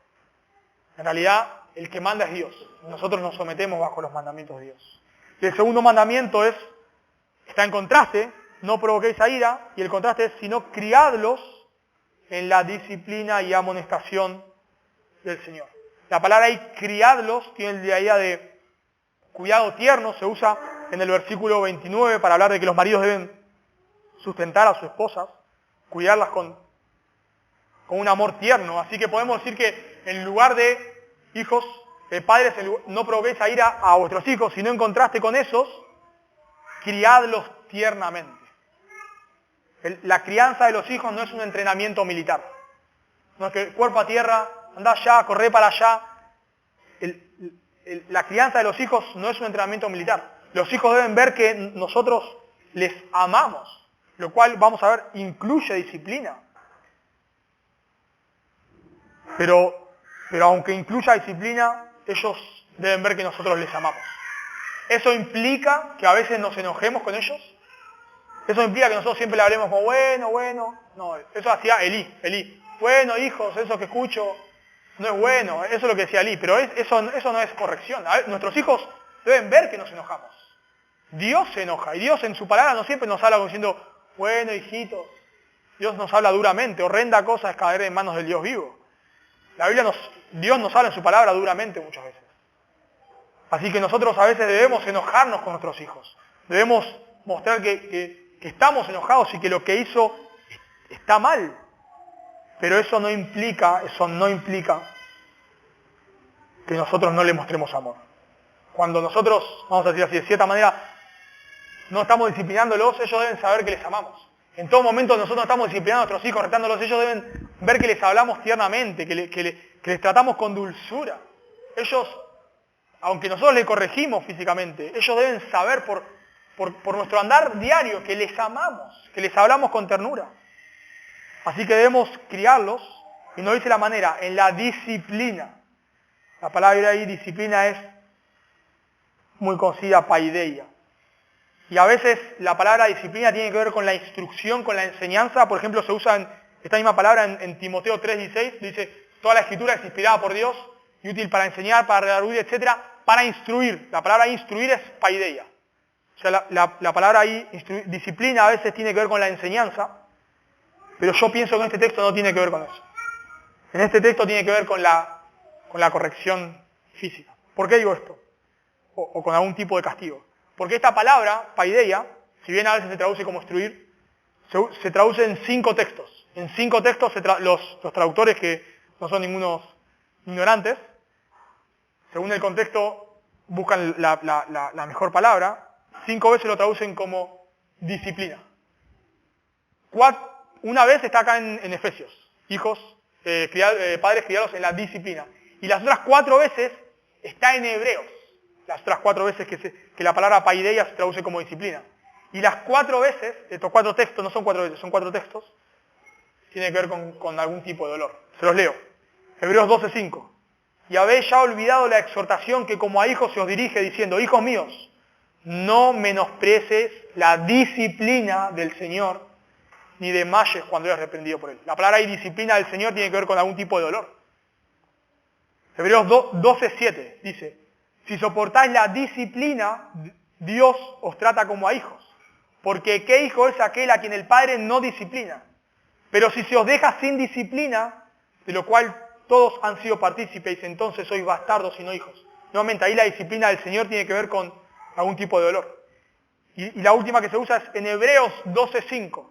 A: En realidad, el que manda es Dios. Nosotros nos sometemos bajo los mandamientos de Dios. Y el segundo mandamiento está en contraste, no provoquéis a ira, y el contraste es, sino criadlos en la disciplina y amonestación del Señor. La palabra ahí, criadlos, tiene la idea de cuidado tierno, se usa en el versículo 29 para hablar de que los maridos deben sustentar a sus esposas, cuidarlas con un amor tierno. Así que podemos decir que en lugar de hijos, padres, no provoquéis a ira a vuestros hijos, sino en contraste con esos, criadlos tiernamente. La crianza de los hijos no es un entrenamiento militar. No es que cuerpo a tierra, andá allá, corre para allá. La crianza de los hijos no es un entrenamiento militar. Los hijos deben ver que nosotros les amamos, lo cual, vamos a ver, incluye disciplina. Pero aunque incluya disciplina, ellos deben ver que nosotros les amamos. ¿Eso implica que a veces nos enojemos con ellos? ¿Eso implica que nosotros siempre le hablemos como, bueno? No, eso hacía Elí. Bueno, hijos, eso que escucho no es bueno. Eso es lo que decía Elí, pero eso no es corrección. Nuestros hijos deben ver que nos enojamos. Dios se enoja, y Dios en su palabra no siempre nos habla como diciendo, bueno, hijitos. Dios nos habla duramente, horrenda cosa es caer en manos del Dios vivo. Dios nos habla en su palabra duramente muchas veces. Así que nosotros a veces debemos enojarnos con nuestros hijos. Debemos mostrar que estamos enojados y que lo que hizo está mal. Pero eso no implica que nosotros no le mostremos amor. Cuando nosotros, vamos a decir así, de cierta manera, no estamos disciplinándolos, ellos deben saber que les amamos. En todo momento nosotros estamos disciplinando a nuestros hijos, retándolos, ellos deben ver que les hablamos tiernamente, que les tratamos con dulzura. Ellos, aunque nosotros les corregimos físicamente, ellos deben saber por nuestro andar diario que les amamos, que les hablamos con ternura. Así que debemos criarlos, y nos dice la manera, en la disciplina. La palabra ahí, disciplina, es muy conocida, paideia. Y a veces la palabra disciplina tiene que ver con la instrucción, con la enseñanza. Por ejemplo, se usa esta misma palabra en Timoteo 3:16, dice, toda la escritura es inspirada por Dios y útil para enseñar, para redarguir, etc., para instruir. La palabra instruir es paideia. O sea, la palabra ahí, disciplina, a veces tiene que ver con la enseñanza, pero yo pienso que en este texto no tiene que ver con eso. En este texto tiene que ver con la corrección física. ¿Por qué digo esto? O con algún tipo de castigo. Porque esta palabra, paideia, si bien a veces se traduce como instruir, se traduce en 5 textos. En 5 textos los traductores, que no son ningunos ignorantes, según el contexto buscan la mejor palabra, 5 veces lo traducen como disciplina. Una vez está acá en Efesios, hijos, padres criados en la disciplina. Y las otras 4 veces está en Hebreos. Las otras 4 veces que la palabra paideia se traduce como disciplina. Y las 4 veces, estos 4 textos, no son 4 veces, son 4 textos, tienen que ver con algún tipo de dolor. Se los leo. Hebreos 12:5. Y habéis ya olvidado la exhortación que como a hijos se os dirige, diciendo, hijos míos, no menosprecies la disciplina del Señor, ni desmayes cuando eres reprendido por Él. La palabra y disciplina del Señor tiene que ver con algún tipo de dolor. Hebreos 12:7 dice, si soportáis la disciplina, Dios os trata como a hijos. Porque ¿qué hijo es aquel a quien el Padre no disciplina? Pero si se os deja sin disciplina, de lo cual todos han sido partícipes, entonces sois bastardos y no hijos. Nuevamente, ahí la disciplina del Señor tiene que ver con algún tipo de dolor. Y la última que se usa es en Hebreos 12:5.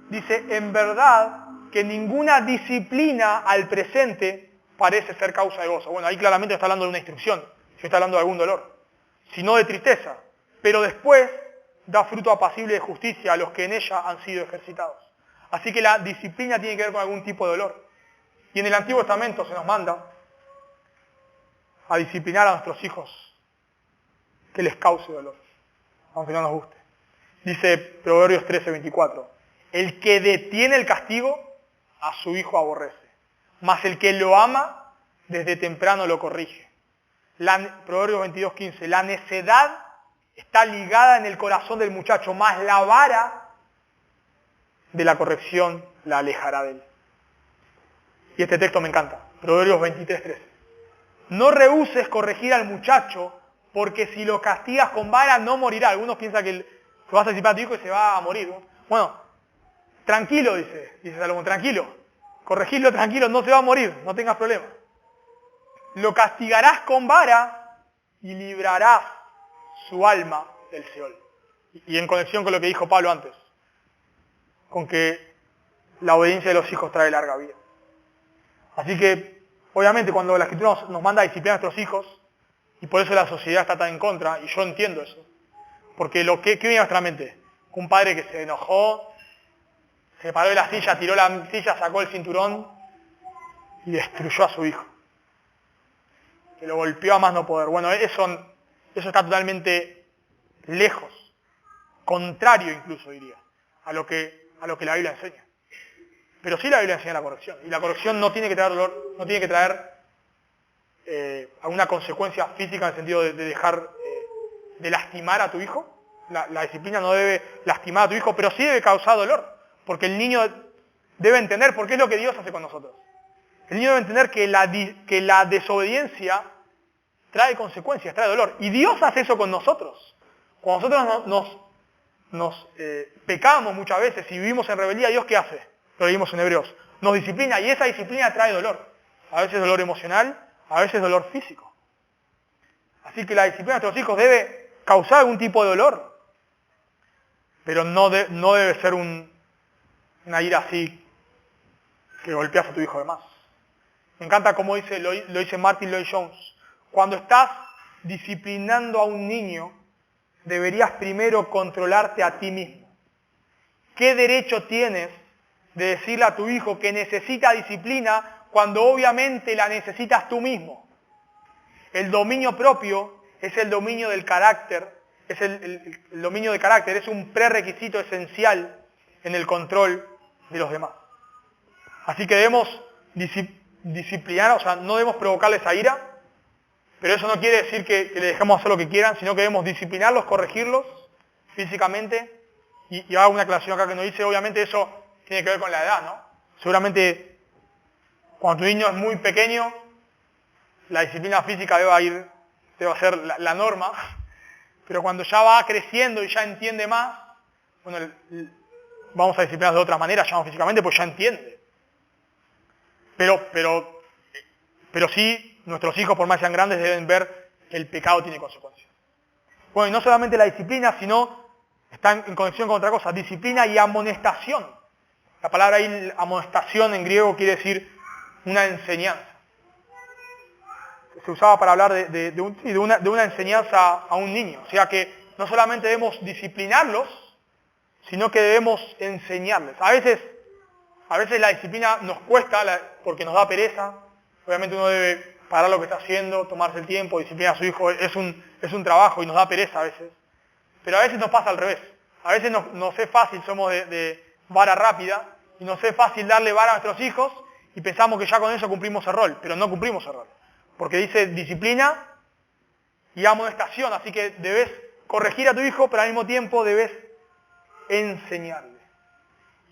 A: Dice, en verdad que ninguna disciplina al presente parece ser causa de gozo. Bueno, ahí claramente está hablando de una instrucción, si está hablando de algún dolor, sino de tristeza. Pero después da fruto apacible de justicia a los que en ella han sido ejercitados. Así que la disciplina tiene que ver con algún tipo de dolor. Y en el Antiguo Testamento se nos manda a disciplinar a nuestros hijos que les cause dolor, aunque no nos guste. Dice Proverbios 13:24, el que detiene el castigo, a su hijo aborrece, mas el que lo ama, desde temprano lo corrige. Proverbios 22:15, la necedad está ligada en el corazón del muchacho, mas la vara de la corrección la alejará de él. Y este texto me encanta, Proverbios 23:13. No rehuses corregir al muchacho, porque si lo castigas con vara no morirá. Algunos piensan que vas a disciplinar a tu hijo y se va a morir. Bueno, tranquilo, dice Salomón, tranquilo. Corregirlo tranquilo, no se va a morir, no tengas problema. Lo castigarás con vara y librarás su alma del Seol. Y en conexión con lo que dijo Pablo antes, con que la obediencia de los hijos trae larga vida. Así que, obviamente, cuando la Escritura nos manda a disciplinar a nuestros hijos, y por eso la sociedad está tan en contra, y yo entiendo eso, porque ¿qué viene a nuestra mente? Un padre que se enojó, se paró de la silla, tiró la silla, sacó el cinturón y destruyó a su hijo. Que lo golpeó a más no poder. Bueno, eso está totalmente lejos, contrario incluso diría, a lo que la Biblia enseña. Pero sí la Biblia enseña la corrección. Y la corrección no tiene que traer dolor, no tiene que traer alguna consecuencia física en el sentido de dejar de lastimar a tu hijo. La disciplina no debe lastimar a tu hijo, pero sí debe causar dolor. Porque el niño debe entender por qué es lo que Dios hace con nosotros. El niño debe entender que la desobediencia trae consecuencias, trae dolor. Y Dios hace eso con nosotros. Cuando nosotros nos pecamos muchas veces y vivimos en rebeldía, ¿Dios qué hace? Lo leímos en Hebreos. Nos disciplina y esa disciplina trae dolor. A veces dolor emocional, a veces dolor físico. Así que la disciplina de nuestros hijos debe causar algún tipo de dolor. Pero no debe ser una ira así que golpeas a tu hijo de más. Me encanta cómo lo dice Martin Lloyd-Jones. Cuando estás disciplinando a un niño, deberías primero controlarte a ti mismo. ¿Qué derecho tienes de decirle a tu hijo que necesita disciplina cuando obviamente la necesitas tú mismo? El dominio propio es el dominio del carácter, es el dominio del carácter, es un prerequisito esencial en el control de los demás. Así que debemos disciplinar, o sea, no debemos provocarles esa ira, pero eso no quiere decir que le dejemos hacer lo que quieran, sino que debemos disciplinarlos, corregirlos físicamente. Y hago una aclaración acá que nos dice, obviamente eso tiene que ver con la edad, ¿no? Seguramente cuando tu niño es muy pequeño, la disciplina física debe ser la norma, pero cuando ya va creciendo y ya entiende más, bueno, vamos a disciplinar de otra manera, ya no físicamente, pues ya entiende. Pero sí, nuestros hijos, por más que sean grandes, deben ver que el pecado tiene consecuencias. Bueno, y no solamente la disciplina, sino está en conexión con otra cosa, disciplina y amonestación. La palabra ahí, amonestación en griego, quiere decir una enseñanza. Se usaba para hablar de una enseñanza a un niño. O sea que no solamente debemos disciplinarlos, sino que debemos enseñarles. A veces la disciplina nos cuesta porque nos da pereza. Obviamente uno debe parar lo que está haciendo, tomarse el tiempo, disciplinar a su hijo. Es un trabajo y nos da pereza a veces. Pero a veces nos pasa al revés. A veces nos es fácil, somos de vara rápida, y nos es fácil darle vara a nuestros hijos y pensamos que ya con eso cumplimos el rol, pero no cumplimos el rol. Porque dice disciplina y amonestación, así que debes corregir a tu hijo, pero al mismo tiempo debes enseñarle.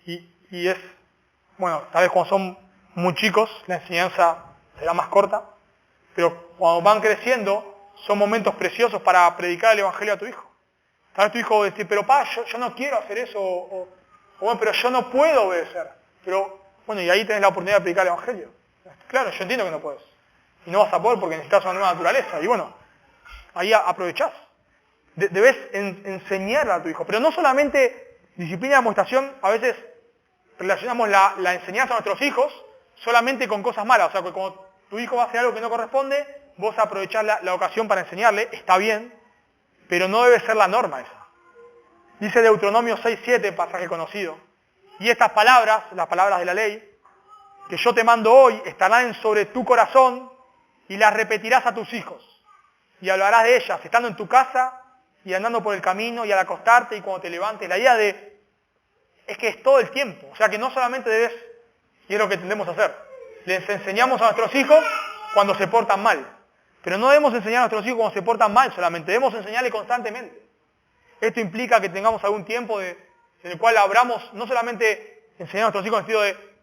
A: Y es, bueno, tal vez cuando son muy chicos, la enseñanza será más corta, pero cuando van creciendo, son momentos preciosos para predicar el Evangelio a tu hijo. Tal vez tu hijo dice, pero pa, yo no quiero hacer eso, o bueno, pero yo no puedo obedecer. Pero, bueno, y ahí tenés la oportunidad de predicar el Evangelio. Claro, yo entiendo que no puedes. Y no vas a poder porque necesitas una nueva naturaleza. Y bueno, ahí aprovechás. Debes enseñar a tu hijo. Pero no solamente disciplina y amonestación, a veces relacionamos la enseñanza a nuestros hijos solamente con cosas malas. O sea, que cuando tu hijo va a hacer algo que no corresponde, vos aprovechás la ocasión para enseñarle, está bien, pero no debe ser la norma esa. Dice Deuteronomio 6:7, pasaje conocido. Y estas palabras, las palabras de la ley, que yo te mando hoy, estarán sobre tu corazón y las repetirás a tus hijos. Y hablarás de ellas, estando en tu casa y andando por el camino y al acostarte y cuando te levantes. La idea es que es todo el tiempo. O sea que no solamente debes, y es lo que tendemos a hacer, les enseñamos a nuestros hijos cuando se portan mal. Pero no debemos enseñar a nuestros hijos cuando se portan mal solamente, debemos enseñarles constantemente. Esto implica que tengamos algún tiempo en el cual abramos, no solamente enseñar a nuestros hijos en el sentido de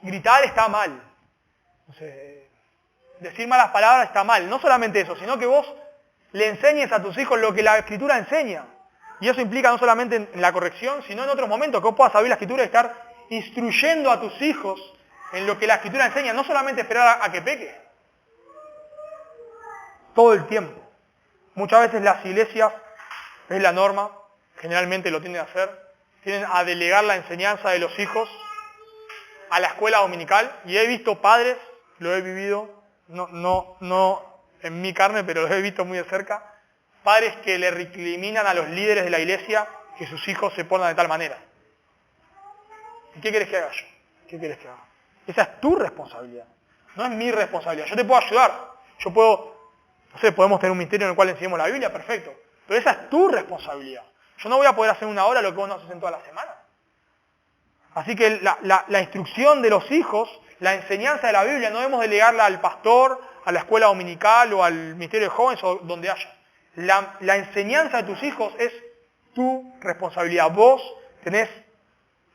A: gritar está mal. No sé, decir malas palabras está mal. No solamente eso, sino que vos le enseñes a tus hijos lo que la Escritura enseña. Y eso implica no solamente en la corrección, sino en otros momentos que vos puedas abrir la Escritura y estar instruyendo a tus hijos en lo que la Escritura enseña. No solamente esperar a que peque. Todo el tiempo. Muchas veces las iglesias, es la norma, generalmente lo tienden a hacer, tienden a delegar la enseñanza de los hijos a la escuela dominical, y he visto padres, lo he vivido, no en mi carne, pero lo he visto muy de cerca, padres que le recriminan a los líderes de la iglesia que sus hijos se pongan de tal manera. ¿Y qué querés que haga yo? ¿Qué querés que haga? Esa es tu responsabilidad, no es mi responsabilidad. Yo te puedo ayudar, yo puedo, no sé, podemos tener un ministerio en el cual enseñemos la Biblia, perfecto, pero esa es tu responsabilidad. Yo no voy a poder hacer en una hora lo que vos no haces en toda la semana. Así que la instrucción de los hijos, la enseñanza de la Biblia, no debemos delegarla al pastor, a la escuela dominical o al ministerio de jóvenes o donde haya. La enseñanza de tus hijos es tu responsabilidad. Vos tenés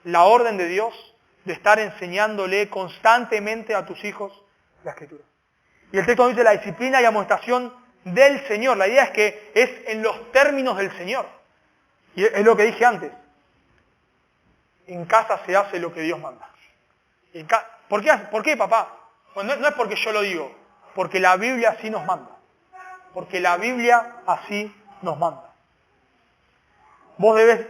A: la orden de Dios de estar enseñándole constantemente a tus hijos la Escritura. Y el texto dice la disciplina y amonestación del Señor. La idea es que es en los términos del Señor. Y es lo que dije antes. En casa se hace lo que Dios manda. ¿Por qué, papá? Bueno, no es porque yo lo digo, porque la Biblia así nos manda. Porque la Biblia así nos manda. Vos debes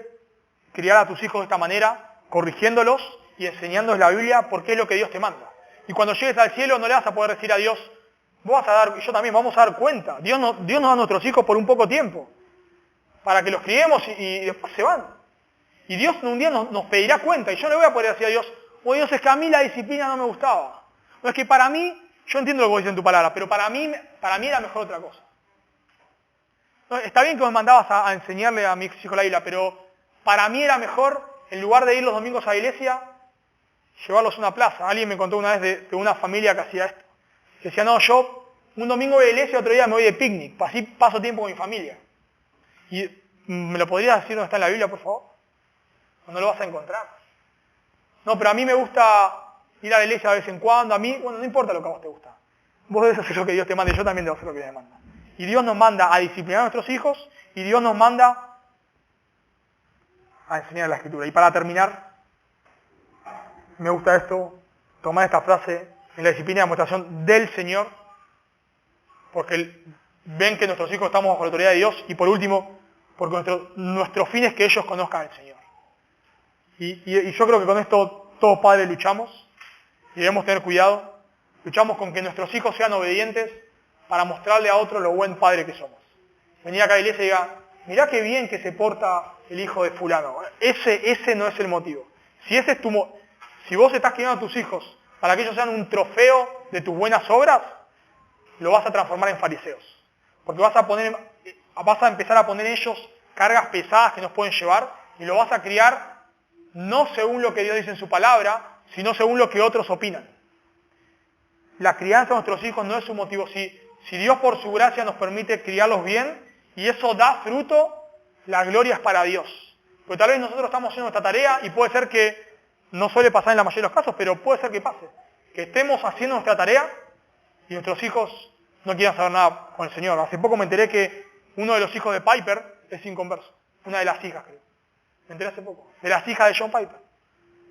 A: criar a tus hijos de esta manera, corrigiéndolos y enseñándoles la Biblia porque es lo que Dios te manda. Y cuando llegues al cielo no le vas a poder decir a Dios, vos vas a dar, y yo también, vamos a dar cuenta. Dios nos da a nuestros hijos por un poco tiempo, para que los criemos y después se van. Y Dios un día nos pedirá cuenta, y yo no le voy a poder decir a Dios, Dios, es que a mí la disciplina no me gustaba. No, es que para mí, yo entiendo lo que vos dices en tu palabra, pero para mí era mejor otra cosa. No, está bien que me mandabas a enseñarle a mi hijo la Biblia, pero para mí era mejor, en lugar de ir los domingos a la iglesia, llevarlos a una plaza. Alguien me contó una vez de una familia que hacía esto. Que decía, no, yo un domingo voy a la iglesia, otro día me voy de picnic, así paso tiempo con mi familia. Y ¿me lo podrías decir dónde está en la Biblia, por favor? No lo vas a encontrar. No, pero a mí me gusta ir a la iglesia de vez en cuando, a mí, bueno, no importa lo que a vos te gusta. Vos debes hacer lo que Dios te manda y yo también debo hacer lo que Dios me manda. Y Dios nos manda a disciplinar a nuestros hijos y Dios nos manda a enseñar la Escritura. Y para terminar, me gusta esto, tomar esta frase en la disciplina y demostración del Señor, porque ven que nuestros hijos estamos bajo la autoridad de Dios. Y por último, porque nuestro fin es que ellos conozcan al Señor. Y yo creo que con esto todos padres luchamos, y debemos tener cuidado. Luchamos con que nuestros hijos sean obedientes para mostrarle a otros lo buen padre que somos. Venir acá a la iglesia y diga, mirá qué bien que se porta el hijo de fulano. Ese no es el motivo. Si vos estás criando a tus hijos para que ellos sean un trofeo de tus buenas obras, lo vas a transformar en fariseos. Porque vas a empezar a poner en ellos cargas pesadas que nos pueden llevar y lo vas a criar no según lo que Dios dice en su palabra, sino según lo que otros opinan. La crianza de nuestros hijos no es un motivo. Si Dios por su gracia nos permite criarlos bien y eso da fruto, la gloria es para Dios. Porque tal vez nosotros estamos haciendo nuestra tarea y puede ser que, no suele pasar en la mayoría de los casos, pero puede ser que pase. Que estemos haciendo nuestra tarea y nuestros hijos no quieran saber nada con el Señor. Hace poco me enteré que uno de los hijos de Piper es inconverso. Una de las hijas, creo. Me enteré hace poco. De las hijas de John Piper.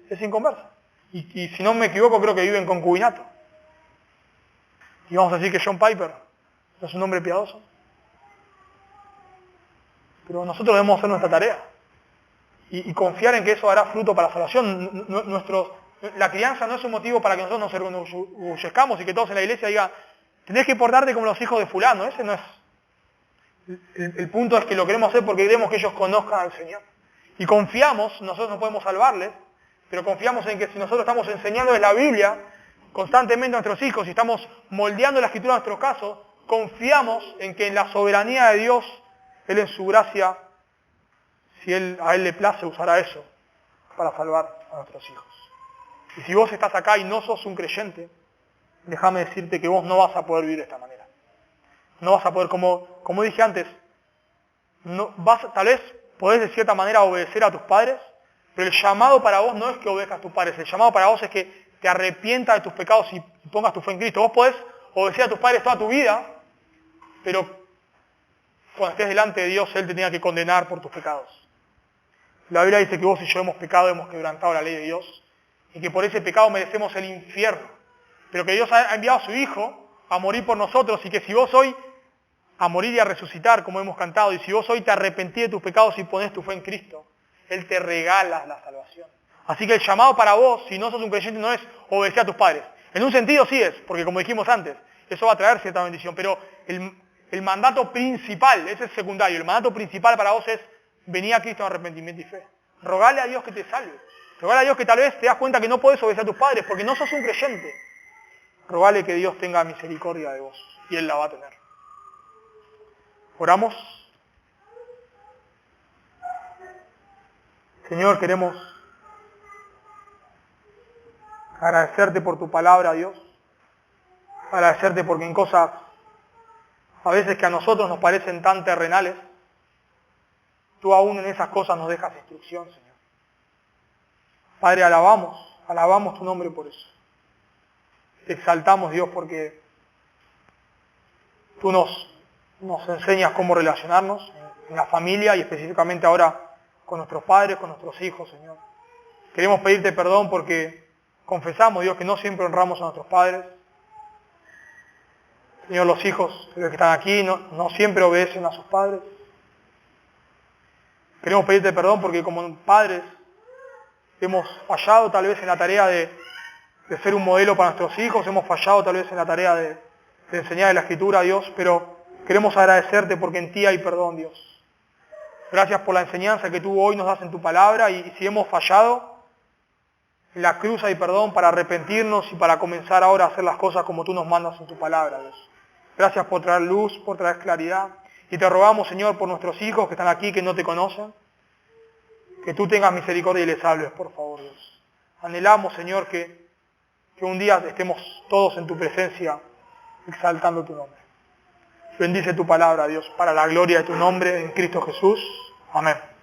A: Es inconversa. Y si no me equivoco, creo que vive en concubinato. Y vamos a decir que John Piper no es un hombre piadoso. Pero nosotros debemos hacer nuestra tarea. Y confiar en que eso dará fruto para la salvación. La crianza no es un motivo para que nosotros nos enorgullezcamos y que todos en la iglesia digan, tenés que portarte como los hijos de fulano. Ese no es. El punto es que lo queremos hacer porque queremos que ellos conozcan al Señor. Y confiamos, nosotros no podemos salvarles, pero confiamos en que si nosotros estamos enseñándoles la Biblia constantemente a nuestros hijos y estamos moldeando la Escritura a nuestros casos, confiamos en que en la soberanía de Dios, Él en su gracia, si a Él le place, usará eso para salvar a nuestros hijos. Y si vos estás acá y no sos un creyente, déjame decirte que vos no vas a poder vivir de esta manera. No vas a poder, como dije antes, tal vez podés de cierta manera obedecer a tus padres, pero el llamado para vos no es que obedezcas a tus padres, el llamado para vos es que te arrepientas de tus pecados y pongas tu fe en Cristo. Vos podés obedecer a tus padres toda tu vida, pero cuando estés delante de Dios, Él te tenga que condenar por tus pecados. La Biblia dice que vos y yo hemos pecado, hemos quebrantado la ley de Dios, y que por ese pecado merecemos el infierno. Pero que Dios ha enviado a su Hijo a morir por nosotros, y que si vos hoy, a morir y a resucitar, como hemos cantado, y si vos hoy te arrepentís de tus pecados y ponés tu fe en Cristo, Él te regala la salvación. Así que el llamado para vos, si no sos un creyente, no es obedecer a tus padres. En un sentido sí es, porque como dijimos antes, eso va a traer cierta bendición, pero el mandato principal, ese es secundario, el mandato principal para vos es venir a Cristo en arrepentimiento y fe. Rogale a Dios que te salve. Rogale a Dios que tal vez te das cuenta que no podés obedecer a tus padres porque no sos un creyente. Rogale que Dios tenga misericordia de vos y Él la va a tener. Oramos. Señor, queremos agradecerte por tu palabra, Dios. Agradecerte porque en cosas a veces que a nosotros nos parecen tan terrenales, tú aún en esas cosas nos dejas instrucción, Señor. Padre, alabamos tu nombre por eso. Te exaltamos, Dios, porque tú nos enseñas cómo relacionarnos en la familia y específicamente ahora con nuestros padres, con nuestros hijos, Señor. Queremos pedirte perdón porque confesamos, Dios, que no siempre honramos a nuestros padres. Señor, los hijos de los que están aquí no siempre obedecen a sus padres. Queremos pedirte perdón porque como padres hemos fallado tal vez en la tarea de ser un modelo para nuestros hijos, hemos fallado tal vez en la tarea de enseñar la Escritura a Dios, pero queremos agradecerte porque en ti hay perdón, Dios. Gracias por la enseñanza que tú hoy nos das en tu palabra y si hemos fallado, en la cruz hay perdón para arrepentirnos y para comenzar ahora a hacer las cosas como tú nos mandas en tu palabra, Dios. Gracias por traer luz, por traer claridad. Y te rogamos, Señor, por nuestros hijos que están aquí, que no te conocen, que tú tengas misericordia y les hables, por favor, Dios. Anhelamos, Señor, que un día estemos todos en tu presencia, exaltando tu nombre. Bendice tu palabra, Dios, para la gloria de tu nombre en Cristo Jesús. Amén.